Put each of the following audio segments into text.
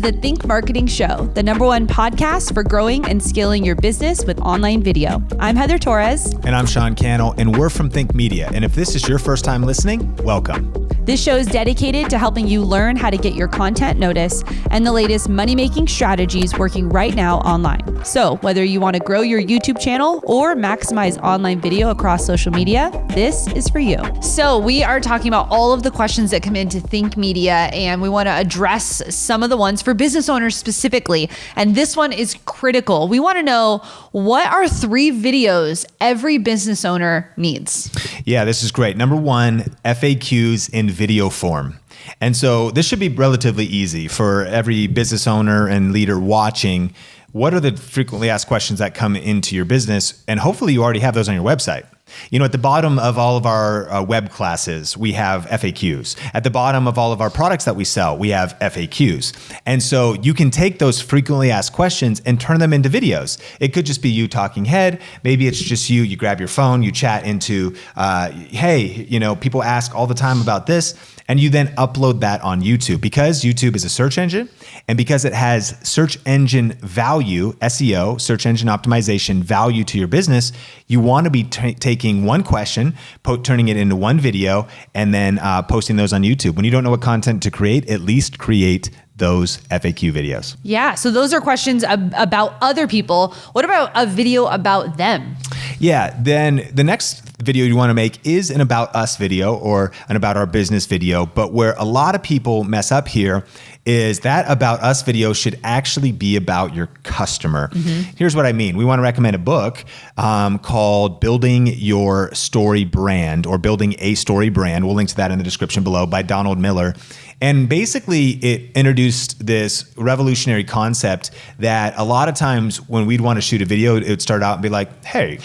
the Think Marketing Show, the #1 podcast for growing and scaling your business with online video. I'm Heather Torres. And I'm Sean Cannell, and we're from Think Media. And if this is your first time listening, welcome. This show is dedicated to helping you learn how to get your content noticed and the latest money-making strategies working right now online. So whether you want to grow your YouTube channel or maximize online video across social media, this is for you. So we are talking about all of the questions that come into Think Media, and we want to address some of the ones for business owners specifically. And this one is critical. We want to know, what are 3 videos every business owner needs? Yeah, this is great. Number 1, FAQs in video form. And so this should be relatively easy for every business owner and leader watching. What are the frequently asked questions that come into your business? And hopefully you already have those on your website. You know, at the bottom of all of our web classes, we have FAQs. At the bottom of all of our products that we sell, we have FAQs. And so you can take those frequently asked questions and turn them into videos. It could just be you talking head. Maybe it's just you grab your phone, you chat into, hey, you know, people ask all the time about this. And you then upload that on YouTube. Because YouTube is a search engine, and because it has search engine value, SEO, search engine optimization value to your business, you want to be taking one question, turning it into one video, and then posting those on YouTube. When you don't know what content to create, at least create those FAQ videos. Yeah, so those are questions about other people. What about a video about them? Yeah, then the next video you want to make is an about us video or an about our business video. But where a lot of people mess up here is that about us video should actually be about your customer. Here's what I mean. We want to recommend a book called Building Your Story Brand, or Building a Story Brand. We'll link to that in the description below, by Donald Miller. And basically it introduced this revolutionary concept that a lot of times when we'd want to shoot a video, it would start out and be like, hey,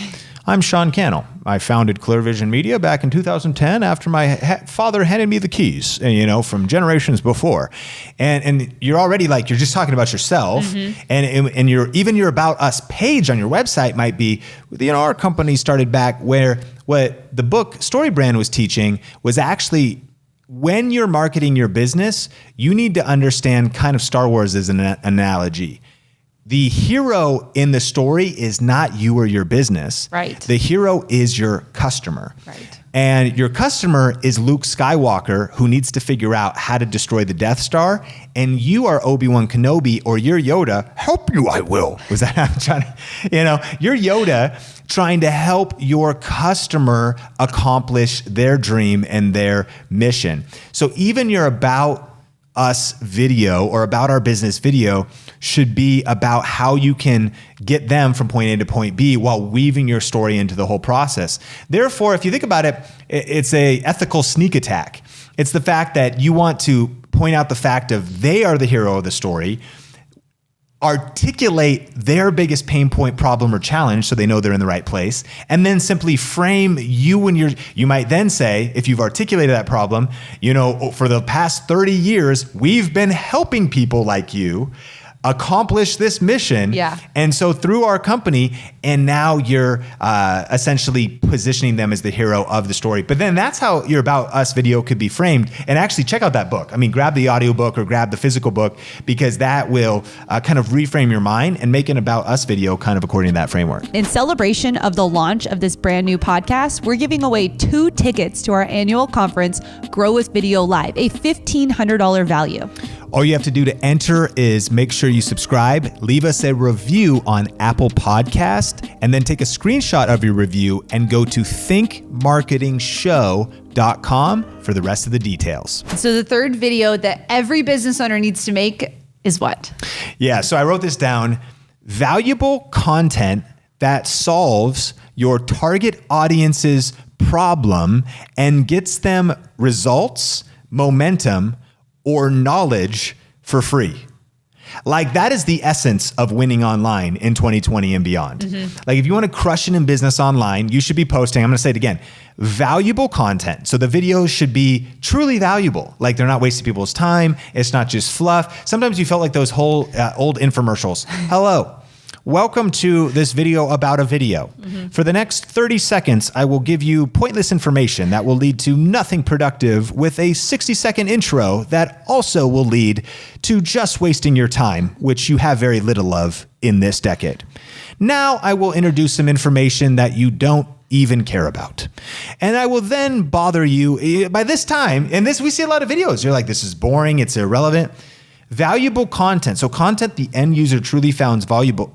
I'm Sean Cannell. I founded Clear Vision Media back in 2010 after my father handed me the keys, you know, from generations before. And you're already like, you're just talking about yourself. And your about us page on your website might be, you know, our company started back where what the book Story Brand was teaching was actually, when you're marketing your business, you need to understand kind of Star Wars as an analogy. The hero in the story is not you or your business. Right. The hero is your customer. Right. And your customer is Luke Skywalker, who needs to figure out how to destroy the Death Star. And you are Obi-Wan Kenobi, or you're Yoda. Help you, I will. Was that how I'm trying to, you know, you're Yoda trying to help your customer accomplish their dream and their mission. So even your about us video or about our business video should be about how you can get them from point A to point B while weaving your story into the whole process. Therefore, if you think about it, it's a ethical sneak attack. It's the fact that you want to point out the fact of they are the hero of the story, articulate their biggest pain point, problem, or challenge so they know they're in the right place, and then simply frame you and you might then say, if you've articulated that problem, you know, for the past 30 years, we've been helping people like you accomplish this mission. Yeah. And so through our company, and now you're essentially positioning them as the hero of the story. But then that's how your about us video could be framed. And actually check out that book. I mean, grab the audiobook or grab the physical book, because that will kind of reframe your mind and make an about us video kind of according to that framework. In celebration of the launch of this brand new podcast, we're giving away 2 tickets to our annual conference, Grow with Video Live, a $1,500 value. All you have to do to enter is make sure you subscribe, leave us a review on Apple Podcast, and then take a screenshot of your review and go to thinkmarketingshow.com for the rest of the details. So the third video that every business owner needs to make is what? Yeah, so I wrote this down. Valuable content that solves your target audience's problem and gets them results, momentum, or knowledge for free. Like, that is the essence of winning online in 2020 and beyond. Like, if you want to crush it in business online, you should be posting, I'm going to say it again, valuable content. So the videos should be truly valuable. Like, they're not wasting people's time. It's not just fluff. Sometimes you felt like those whole old infomercials. Hello, welcome to this video about a video. For the next 30 seconds, I will give you pointless information that will lead to nothing productive with a 60-second intro that also will lead to just wasting your time, which you have very little of in this decade. Now I will introduce some information that you don't even care about. And I will then bother you by this time, and this we see a lot of videos. You're like, this is boring, it's irrelevant. Valuable content. So content the end user truly finds valuable.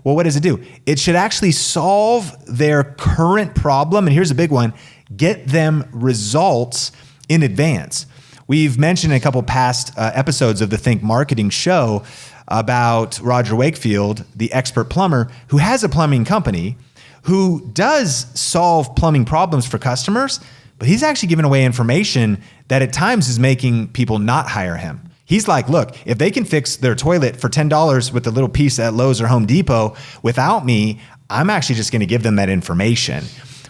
Well, what does it do? It should actually solve their current problem. And here's a big one, get them results in advance. We've mentioned in a couple past episodes of the Think Marketing show about Roger Wakefield, the expert plumber, who has a plumbing company, who does solve plumbing problems for customers, but he's actually giving away information that at times is making people not hire him. He's like, look, if they can fix their toilet for $10 with a little piece at Lowe's or Home Depot without me, I'm actually just gonna give them that information.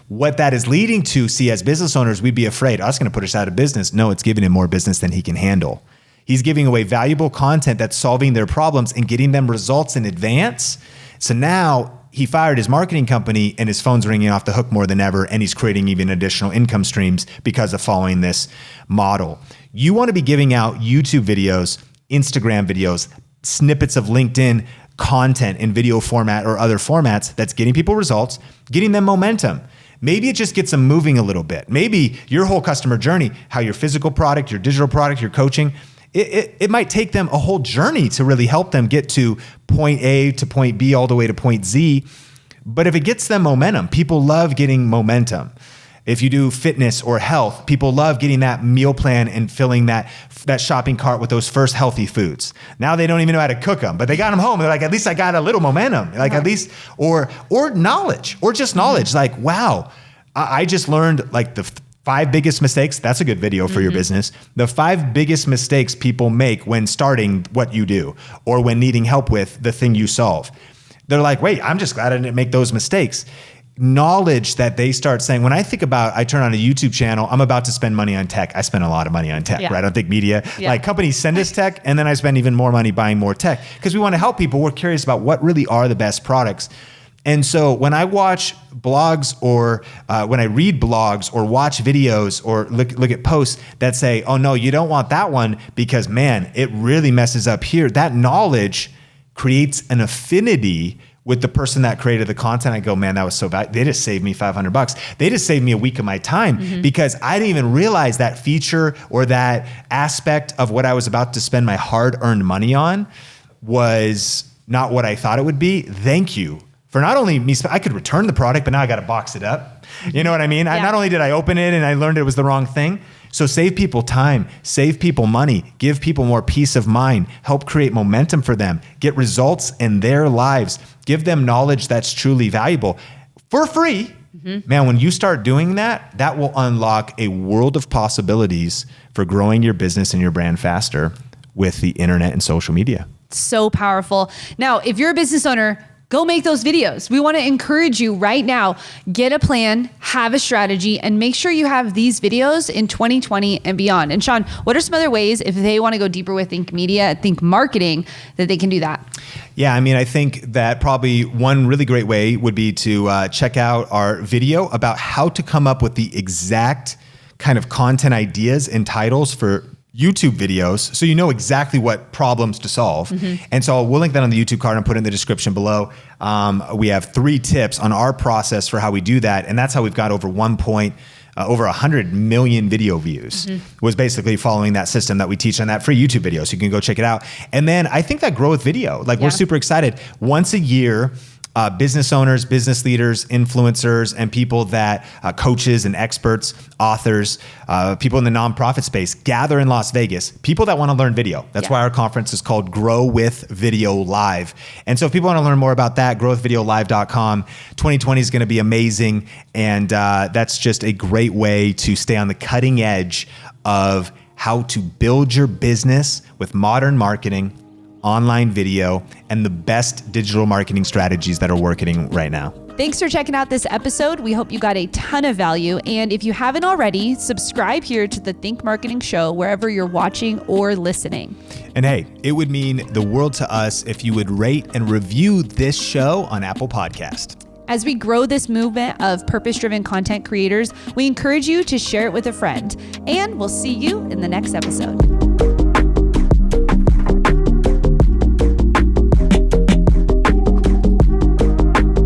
What that is leading to, see, as business owners, we'd be afraid, oh, that's gonna put us out of business. No, it's giving him more business than he can handle. He's giving away valuable content that's solving their problems and getting them results in advance. So now he fired his marketing company and his phone's ringing off the hook more than ever, and he's creating even additional income streams because of following this model. You want to be giving out YouTube videos, Instagram videos, snippets of LinkedIn content in video format or other formats that's getting people results, getting them momentum. Maybe it just gets them moving a little bit. Maybe your whole customer journey, how your physical product, your digital product, your coaching, it might take them a whole journey to really help them get to point A to point B all the way to point Z. But if it gets them momentum, people love getting momentum. If you do fitness or health, people love getting that meal plan and filling that shopping cart with those first healthy foods. Now they don't even know how to cook them, but they got them home. They're like, at least I got a little momentum. Like at least, or knowledge, or just knowledge. Like, wow, I just learned like the 5 biggest mistakes. That's a good video for your business. The 5 biggest mistakes people make when starting what you do or when needing help with the thing you solve. They're like, wait, I'm just glad I didn't make those mistakes. Knowledge that they start saying, when I think about, I turn on a YouTube channel, I'm about to spend money on tech. I spend a lot of money on tech, right? I don't think media, like companies send us tech, and then I spend even more money buying more tech because we want to help people. We're curious about what really are the best products. And so when I watch blogs or when I read blogs or watch videos or look at posts that say, oh no, you don't want that one because man, it really messes up here. That knowledge creates an affinity with the person that created the content. I go, man, that was so bad. They just saved me $500. They just saved me a week of my time because I didn't even realize that feature or that aspect of what I was about to spend my hard-earned money on was not what I thought it would be. Thank you. For not only me, I could return the product, but now I got to box it up. You know what I mean? Yeah. Not only did I open it and I learned it was the wrong thing. So save people time, save people money, give people more peace of mind, help create momentum for them, get results in their lives, give them knowledge that's truly valuable for free. Man, when you start doing that, that will unlock a world of possibilities for growing your business and your brand faster with the internet and social media. So powerful. Now, if you're a business owner, go make those videos. We want to encourage you right now, get a plan, have a strategy, and make sure you have these videos in 2020 and beyond. And Sean, what are some other ways if they want to go deeper with Think Media, Think Marketing, that they can do that? Yeah, I mean, I think that probably one really great way would be to check out our video about how to come up with the exact kind of content ideas and titles for YouTube videos, so you know exactly what problems to solve. And so we'll link that on the YouTube card and put it in the description below. We have 3 tips on our process for how we do that, and that's how we've got over 100 million video views. Was basically following that system that we teach on that free YouTube video. So you can go check it out. And then I think that Grow with Video, like we're super excited. Once a year, business owners, business leaders, influencers, and people that coaches and experts, authors, people in the nonprofit space gather in Las Vegas, people that want to learn video. That's why our conference is called Grow with Video Live. And so if people want to learn more about that, growwithvideolive.com. 2020 is going to be amazing. And that's just a great way to stay on the cutting edge of how to build your business with modern marketing, online video, and the best digital marketing strategies that are working right now. Thanks for checking out this episode. We hope you got a ton of value. And if you haven't already, subscribe here to the Think Marketing Show wherever you're watching or listening. And hey, it would mean the world to us if you would rate and review this show on Apple Podcast. As we grow this movement of purpose-driven content creators, we encourage you to share it with a friend. And we'll see you in the next episode.